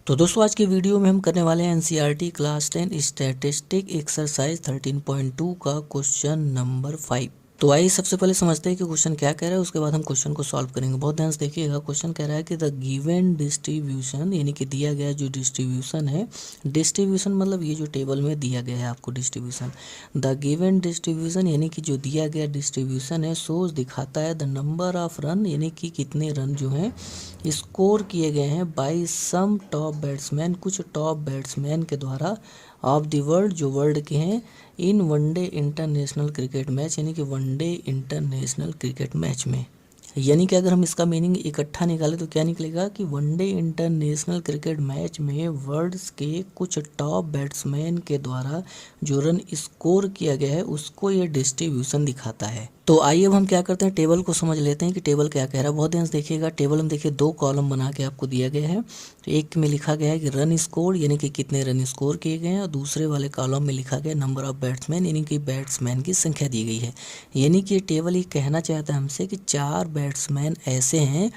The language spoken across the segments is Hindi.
तो दोस्तों आज के वीडियो में हम करने वाले हैं एनसीईआरटी क्लास 10 स्टैटिस्टिक एक्सरसाइज 13.2 का क्वेश्चन नंबर 5। तो आइए सबसे पहले समझते हैं कि क्वेश्चन क्या कह रहा है, उसके बाद हम क्वेश्चन को सॉल्व करेंगे। बहुत ध्यान से देखिएगा। क्वेश्चन कह रहा है कि द गिवन डिस्ट्रीब्यूशन, यानी कि दिया गया जो डिस्ट्रीब्यूशन है, डिस्ट्रीब्यूशन मतलब ये जो टेबल में दिया गया है आपको डिस्ट्रीब्यूशन, द गिवन डिस्ट्रीब्यूशन यानी कि जो दिया गया डिस्ट्रीब्यूशन है, सोच दिखाता है द नंबर ऑफ रन, यानी कि कितने रन जो हैं स्कोर किए गए हैं बाय सम टॉप बैट्समैन, कुछ टॉप बैट्समैन के द्वारा, ऑफ द वर्ल्ड जो वर्ल्ड के हैं, इन वनडे इंटरनेशनल क्रिकेट मैच, यानी कि वनडे इंटरनेशनल क्रिकेट मैच में। यानी कि अगर हम इसका मीनिंग इकट्ठा निकालें तो क्या निकलेगा कि वनडे इंटरनेशनल क्रिकेट मैच में वर्ल्ड के कुछ टॉप बैट्समैन के द्वारा जो रन स्कोर किया गया है उसको ये डिस्ट्रीब्यूशन दिखाता है। तो आइए अब हम क्या करते हैं, टेबल को समझ लेते हैं कि टेबल क्या कह रहा है। बहुत ध्यान से देखिएगा। टेबल में देखिए दो कॉलम बना के आपको दिया गया है। तो एक में लिखा गया है कि रन स्कोर, यानी कि कितने रन स्कोर किए गए हैं, और दूसरे वाले कॉलम में लिखा गया नंबर ऑफ बैट्समैन, यानी कि बैट्समैन की संख्या दी गई है। यानी कि टेबल ये कहना चाहता है हमसे कि 4 बैट्समैन ऐसे हैं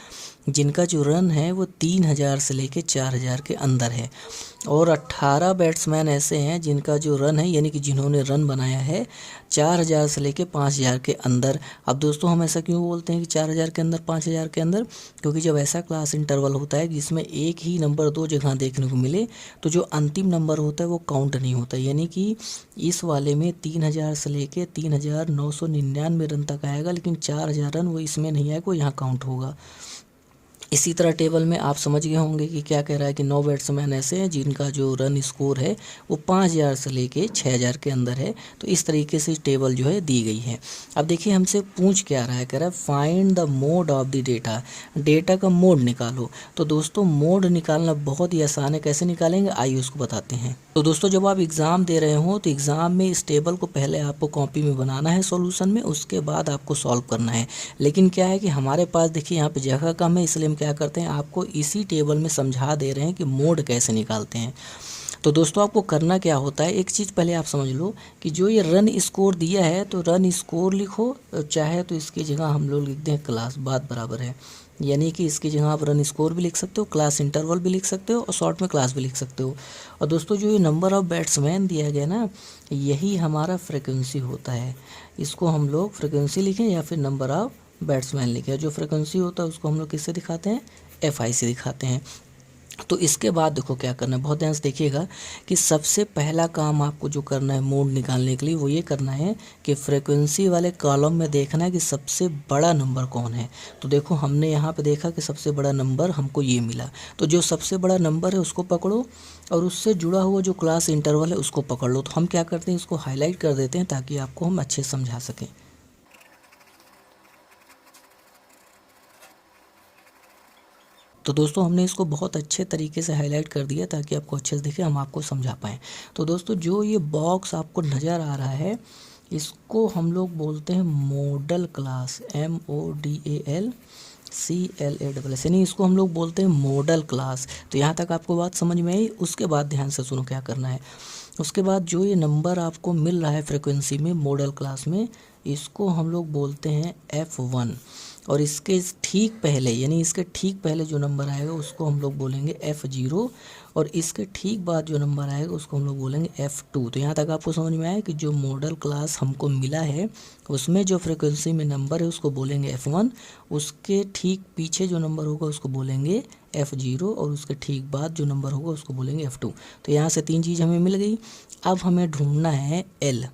जिनका जो रन है वो 3000 से लेके 4000 के अंदर है, और 18 बैट्समैन ऐसे हैं जिनका जो रन है, यानी कि जिन्होंने रन बनाया है 4000 से लेके 5000 के अंदर। अब दोस्तों हम ऐसा क्यों बोलते हैं कि 4000 के अंदर 5000 के अंदर, क्योंकि जब ऐसा क्लास इंटरवल होता है जिसमें एक ही नंबर दो जगह देखने को मिले तो जो अंतिम नंबर होता है वो काउंट नहीं होता। यानी कि इस वाले में 3000 से लेके 3999 रन तक आएगा, लेकिन 4000 रन वो इसमें नहीं आएगा, वो यहाँ काउंट होगा। इसी तरह टेबल में आप समझ गए होंगे कि क्या कह रहा है कि 9 बैट्समैन ऐसे हैं जिनका जो रन स्कोर है वो 5000 से लेके 6000 के अंदर है। तो इस तरीके से टेबल जो है दी गई है। अब देखिए हमसे पूछ क्या रहा है, कह रहा है find the mode of the data, data का मोड निकालो। तो दोस्तों मोड निकालना बहुत ही आसान है। कैसे निकालेंगे आइए उसको बताते हैं। तो दोस्तों जब आप एग्ज़ाम दे रहे हो तो एग्ज़ाम में इस टेबल को पहले आपको कॉपी में बनाना है सॉल्यूशन में, उसके बाद आपको सॉल्व करना है। लेकिन क्या है कि हमारे पास देखिए यहाँ पे जगह कम है, इसलिए हम क्या करते हैं आपको इसी टेबल में समझा दे रहे हैं कि मोड कैसे निकालते हैं। तो दोस्तों आपको करना क्या होता है, एक चीज़ पहले आप समझ लो कि जो ये रन स्कोर दिया है तो रन स्कोर लिखो, चाहे तो इसकी जगह हम लोग लिख दें क्लास, बात बराबर है। यानी कि इसकी जगह आप रन स्कोर भी लिख सकते हो, क्लास इंटरवल भी लिख सकते हो, और शॉर्ट में क्लास भी लिख सकते हो। और दोस्तों जो ये नंबर ऑफ बैट्समैन दिया गया ना, यही हमारा फ्रिक्वेंसी होता है। इसको हम लोग फ्रिक्वेंसी लिखें या फिर नंबर ऑफ बैट्समैन लिखें। जो फ्रिक्वेंसी होता है उसको हम लोग किससे दिखाते हैं, FI से दिखाते हैं। तो इसके बाद देखो क्या करना है, बहुत ध्यान से देखिएगा कि सबसे पहला काम आपको जो करना है मोड निकालने के लिए वो ये करना है कि फ्रीक्वेंसी वाले कॉलम में देखना है कि सबसे बड़ा नंबर कौन है। तो देखो हमने यहाँ पे देखा कि सबसे बड़ा नंबर हमको ये मिला। तो जो सबसे बड़ा नंबर है उसको पकड़ो, और उससे जुड़ा हुआ जो क्लास इंटरवल है उसको पकड़ लो। तो हम क्या करते हैं, इसको हाईलाइट कर देते हैं ताकि आपको हम अच्छे से समझा सकें। तो दोस्तों हमने इसको बहुत अच्छे तरीके से हाईलाइट कर दिया ताकि आपको अच्छे से दिखे, हम आपको समझा पाएँ। तो दोस्तों जो ये बॉक्स आपको नज़र आ रहा है इसको हम लोग बोलते हैं मॉडल क्लास, MODALCLASS, यानी इसको हम लोग बोलते हैं मॉडल क्लास। तो यहाँ तक आपको बात समझ में आई। उसके बाद ध्यान से सुनो क्या करना है। उसके बाद जो ये नंबर आपको मिल रहा है फ्रिक्वेंसी में मॉडल क्लास में, इसको हम लोग बोलते हैं F1, और इसके ठीक पहले, यानी इसके ठीक पहले जो नंबर आएगा उसको हम लोग बोलेंगे F0, और इसके ठीक बाद जो नंबर आएगा उसको हम लोग बोलेंगे F2। तो यहाँ तक आपको समझ में आया कि जो मॉडल क्लास हमको मिला है उसमें जो फ्रिक्वेंसी में नंबर है उसको बोलेंगे F1, उसके ठीक पीछे जो नंबर होगा उसको बोलेंगे F0, और उसके ठीक बाद जो नंबर होगा उसको बोलेंगे F2। तो यहाँ से 3 चीज़ हमें मिल गई। अब हमें ढूंढना है L।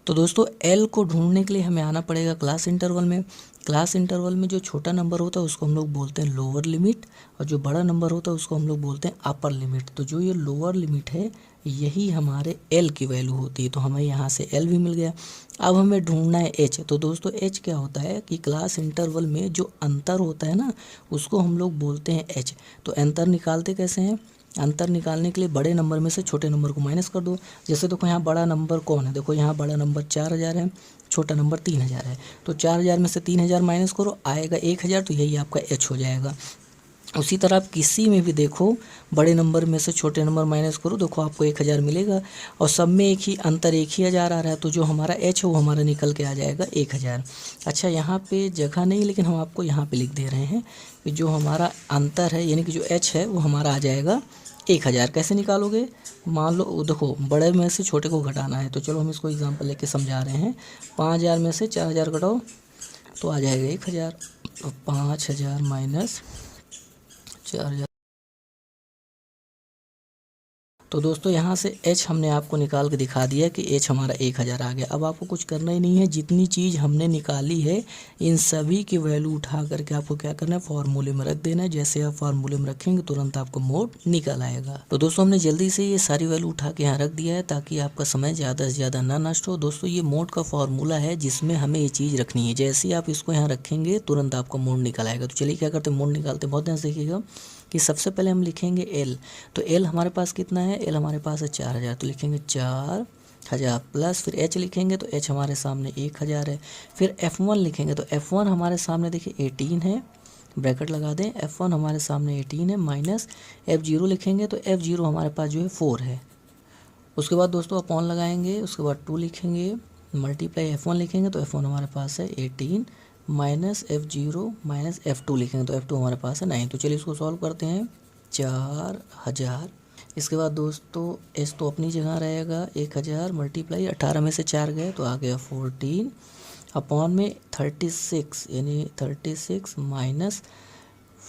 तो दोस्तों L को ढूंढने के लिए हमें आना पड़ेगा क्लास इंटरवल में। क्लास इंटरवल में जो छोटा नंबर होता है उसको हम लोग बोलते हैं लोअर लिमिट, और जो बड़ा नंबर होता है उसको हम लोग बोलते हैं अपर लिमिट। तो जो ये लोअर लिमिट है यही हमारे L की वैल्यू होती है। तो हमें यहाँ से L भी मिल गया। अब हमें ढूंढना है H। तो दोस्तों H क्या होता है कि क्लास इंटरवल में जो अंतर होता है ना उसको हम लोग बोलते हैं H। तो अंतर निकालते कैसे हैं, अंतर निकालने के लिए बड़े नंबर में से छोटे नंबर को माइनस कर दो। जैसे देखो यहाँ बड़ा नंबर कौन है, देखो यहाँ बड़ा नंबर 4000 है, छोटा नंबर 3000 है। तो 4000 में से 3000 माइनस करो, आएगा 1000, तो यही आपका H हो जाएगा। उसी तरह आप किसी में भी देखो बड़े नंबर में से छोटे नंबर माइनस करो, देखो आपको 1000 मिलेगा, और सब में एक ही अंतर 1000 आ रहा है, तो जो हमारा H है वो हमारा निकल के आ जाएगा 1000। अच्छा यहाँ पे जगह नहीं, लेकिन हम आपको यहाँ पे लिख दे रहे हैं कि जो हमारा अंतर है यानी कि जो H है वो हमारा आ जाएगा 1000 कैसे निकालोगे, मान लो देखो बड़े में से छोटे को घटाना है, तो चलो हम इसको एग्जांपल लेके समझा रहे हैं। 5000 में से 4000 घटाओ तो आ जाएगा 1000। तो 5000 माइनस 4000। तो दोस्तों यहाँ से h हमने आपको निकाल के दिखा दिया कि h हमारा 1000 आ गया। अब आपको कुछ करना ही नहीं है, जितनी चीज़ हमने निकाली है इन सभी की वैल्यू उठा करके आपको क्या करना है, फार्मूले में रख देना है। जैसे आप फार्मूले में रखेंगे तुरंत आपको मोड निकल आएगा। तो दोस्तों हमने जल्दी से ये सारी वैल्यू उठा के यहाँ रख दिया है ताकि आपका समय ज़्यादा से ज़्यादा ना नष्ट हो। दोस्तों ये मोड का फार्मूला है जिसमें हमें ये चीज़ रखनी है। जैसे ही आप इसको यहाँ रखेंगे तुरंत आपका मोड निकल आएगा। तो चलिए क्या करते हैं, मोड निकालते हैं। बहुत ध्यान से देखिएगा कि सबसे पहले हम लिखेंगे L। तो L हमारे पास कितना है, L हमारे पास है 4000, तो लिखेंगे 4000 प्लस फिर H लिखेंगे तो H हमारे सामने 1000 है। फिर F1 लिखेंगे तो F1 हमारे सामने देखिए 18 है, ब्रैकेट लगा दें। F1 हमारे सामने 18 है माइनस F0 लिखेंगे तो F0 हमारे पास जो है 4 है। उसके बाद दोस्तों अपॉन लगाएंगे, उसके बाद 2 लिखेंगे, मल्टीप्लाई F1 लिखेंगे तो F1 हमारे पास है 18 माइनस F0 माइनस F2 लिखेंगे तो F2 हमारे पास है 9। तो चलिए इसको सॉल्व करते हैं। 4000, इसके बाद दोस्तों S तो अपनी जगह रहेगा, 1000 मल्टीप्लाई 18 में से 4 गए तो आ गया 14 अपॉन में 36 यानी 36 माइनस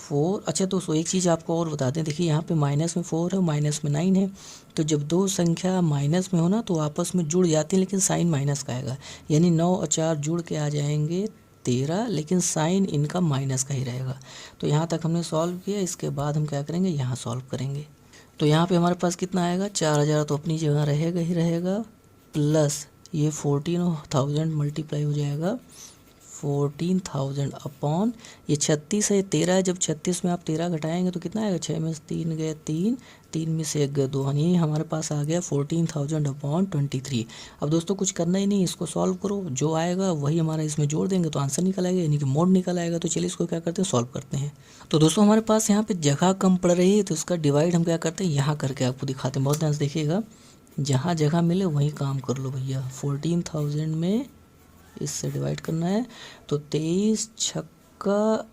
4। अच्छा दोस्तों एक चीज़ आपको और बता दें, देखिए यहाँ पे माइनस में 4 है, माइनस में 9 है। तो जब दो संख्या माइनस में हो ना तो आपस में जुड़ जाती है लेकिन साइन माइनस का आएगा, यानी 9 और 4 जुड़ के आ जाएंगे 13, लेकिन साइन इनका माइनस का ही रहेगा। तो यहाँ तक हमने सॉल्व किया। इसके बाद हम क्या करेंगे, यहाँ सॉल्व करेंगे। तो यहाँ पे हमारे पास कितना आएगा, 4000 तो अपनी जगह रहेगा ही रहेगा, प्लस ये 14,000 मल्टीप्लाई हो जाएगा 14,000 अपॉन ये 36 है, 13 है। जब 36 में आप 13 घटाएंगे तो कितना आएगा, 6 में से 3 गए 3, 3 में से 1 गए 2, यानी हमारे पास आ गया 14,000 अपॉन 23। अब दोस्तों कुछ करना ही नहीं, इसको सॉल्व करो, जो आएगा वही हमारा इसमें जोड़ देंगे तो आंसर निकल आएगा, यानी कि मोड निकल आएगा। तो चलिए इसको क्या करते हैं, सॉल्व करते हैं। तो दोस्तों हमारे पास यहाँ पे जगह कम पड़ रही है तो इसका डिवाइड हम क्या करते हैं, यहाँ करके आपको दिखाते हैं। बहुत ध्यान से देखिएगा, जहाँ जगह मिले वहीं काम कर लो भैया। 14,000 में इससे डिवाइड करना है तो 23 छक्का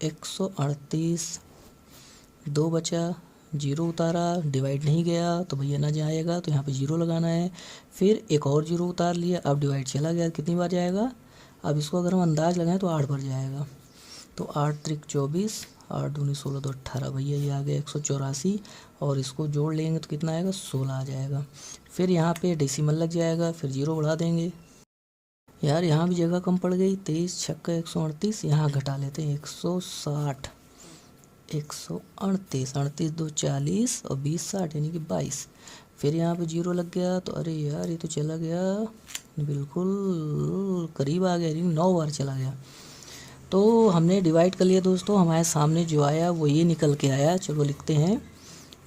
138, 2 बचा, 0 उतारा, डिवाइड नहीं गया तो भैया ना जाएगा, तो यहाँ पे 0 लगाना है। फिर एक और 0 उतार लिया, अब डिवाइड चला गया, कितनी बार जाएगा। अब इसको अगर हम अंदाज लगाएं तो 8 बार जाएगा। तो 8 त्रिक 24, 8 दूनी 16 तो 18, भैया ये आ गया 184, और इसको जोड़ लेंगे तो कितना आएगा, 16 आ जाएगा। फिर यहाँ पे डेसिमल लग जाएगा, फिर 0 बढ़ा देंगे। यार यहाँ भी जगह कम पड़ गई, 23 छक्का 138, यहाँ घटा लेते हैं 160, 138, 38 2 40 और 20 60 यानी कि 22। फिर यहाँ पे 0 लग गया तो अरे यार ये तो चला गया, बिल्कुल करीब आ गया, 9 बार चला गया। तो हमने डिवाइड कर लिया दोस्तों, हमारे सामने जो आया वो ये निकल के आया। चलो लिखते हैं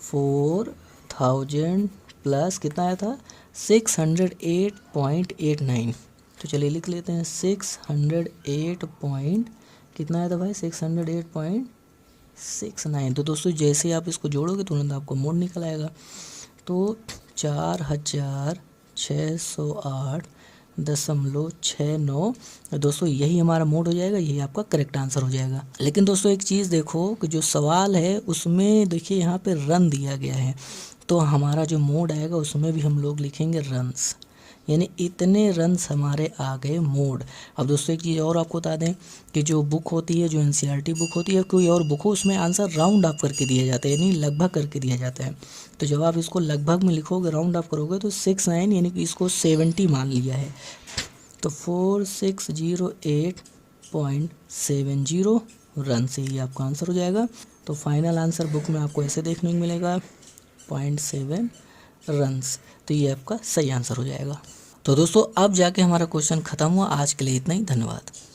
4000 प्लस कितना आया था, 608.89। तो चलिए लिख लेते हैं 608 पॉइंट कितना आया था भाई, 608.69। तो दोस्तों जैसे आप इसको जोड़ोगे तुरंत आपको मोड निकल आएगा। तो 4608.69 दोस्तों यही हमारा मोड हो जाएगा, यही आपका करेक्ट आंसर हो जाएगा। लेकिन दोस्तों एक चीज़ देखो कि जो सवाल है उसमें देखिए यहाँ पे रन दिया गया है, तो हमारा जो मोड आएगा उसमें भी हम लोग लिखेंगे रन्स, यानी इतने रन्स हमारे आ गए मोड। अब दोस्तों एक चीज़ और आपको बता दें कि जो बुक होती है, जो एनसीईआरटी बुक होती है, कोई और बुक हो, उसमें आंसर राउंड ऑफ करके दिया जाता है, यानी लगभग करके दिया जाता है। तो जब आप इसको लगभग में लिखोगे, राउंड ऑफ करोगे तो 69 यानी कि इसको 70 मान लिया है। तो 4608.70 रन से ही आपका आंसर हो जाएगा। तो फाइनल आंसर बुक में आपको ऐसे देखने को मिलेगा 0.7 रन्स। तो ये आपका सही आंसर हो जाएगा। तो दोस्तों अब जाके हमारा क्वेश्चन खत्म हुआ। आज के लिए इतना ही, धन्यवाद।